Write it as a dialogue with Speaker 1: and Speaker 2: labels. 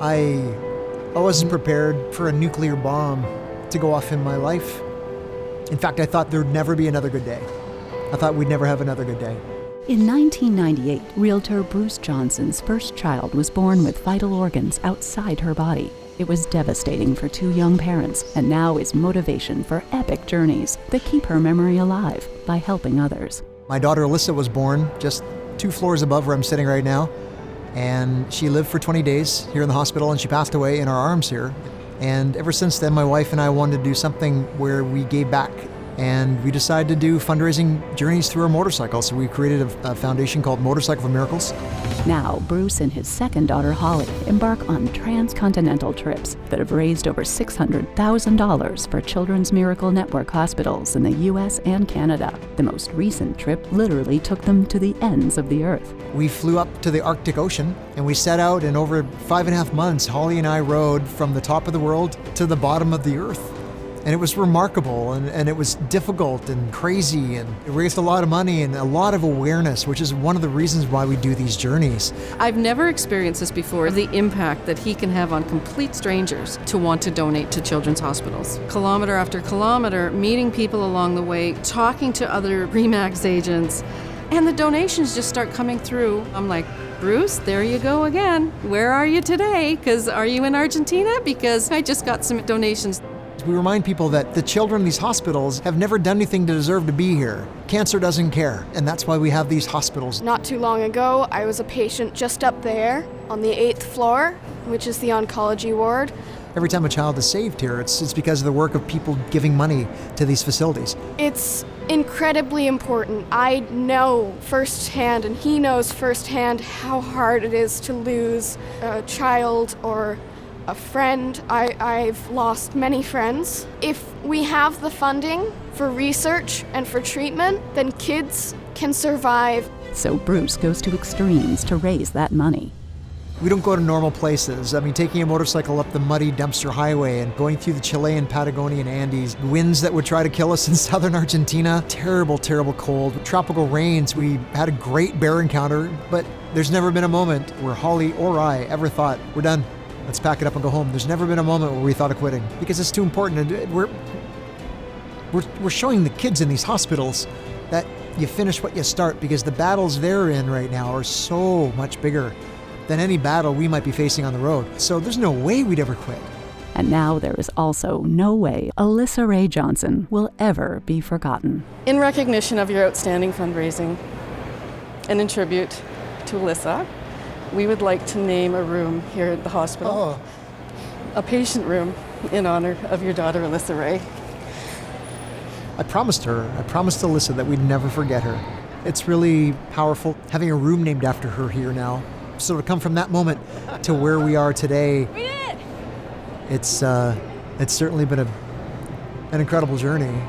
Speaker 1: I wasn't prepared for a nuclear bomb to go off in my life. In fact, I thought there'd never be another good day. I thought we'd never have another good day.
Speaker 2: In 1998, Realtor Bruce Johnson's first child was born with vital organs outside her body. It was devastating for two young parents, and now is motivation for epic journeys that keep her memory alive by helping others.
Speaker 1: My daughter Alyssa was born just 2 floors above where I'm sitting right now, and she lived for 20 days here in the hospital, and she passed away in our arms here. And ever since then, my wife and I wanted to do something where we gave back. And we decided to do fundraising journeys through our motorcycle. So we created a foundation called Motorcycle for Miracles.
Speaker 2: Now, Bruce and his second daughter, Holly, embark on transcontinental trips that have raised over $600,000 for Children's Miracle Network hospitals in the US and Canada. The most recent trip literally took them to the ends of the earth.
Speaker 1: We flew up to the Arctic Ocean and we set out, and over 5.5 months, Holly and I rode from the top of the world to the bottom of the earth. And it was remarkable, and it was difficult and crazy, and it raised a lot of money and a lot of awareness, which is one of the reasons why we do these journeys.
Speaker 3: I've never experienced this before, the impact that he can have on complete strangers to want to donate to children's hospitals. Kilometer after kilometer, meeting people along the way, talking to other RE/MAX agents, and the donations just start coming through. I'm like, Bruce, there you go again. Where are you today? Are you in Argentina? Because I just got some donations.
Speaker 1: We remind people that the children in these hospitals have never done anything to deserve to be here. Cancer doesn't care, and that's why we have these hospitals.
Speaker 4: Not too long ago, I was a patient just up there on the 8th floor, which is the oncology ward.
Speaker 1: Every time a child is saved here, it's because of the work of people giving money to these facilities.
Speaker 4: It's incredibly important. I know firsthand, and he knows firsthand, how hard it is to lose a child or a friend. I've lost many friends. If we have the funding for research and for treatment, then kids can survive.
Speaker 2: So Bruce goes to extremes to raise that money.
Speaker 1: We don't go to normal places. I mean, taking a motorcycle up the muddy Dempster Highway and going through the Chilean Patagonian Andes, winds that would try to kill us in southern Argentina, terrible, terrible cold, tropical rains. We had a great bear encounter, but there's never been a moment where Holly or I ever thought, we're done. Let's pack it up and go home. There's never been a moment where we thought of quitting because it's too important. And we're showing the kids in these hospitals that you finish what you start, because the battles they're in right now are so much bigger than any battle we might be facing on the road. So there's no way we'd ever quit.
Speaker 2: And now there is also no way Alyssa Ray Johnson will ever be forgotten.
Speaker 3: In recognition of your outstanding fundraising and in tribute to Alyssa, we would like to name a room here at the hospital, a patient room in honor of your daughter, Alyssa Ray.
Speaker 1: I promised Alyssa that we'd never forget her. It's really powerful having a room named after her here now. So to come from that moment to where we are today, it's certainly been an incredible journey.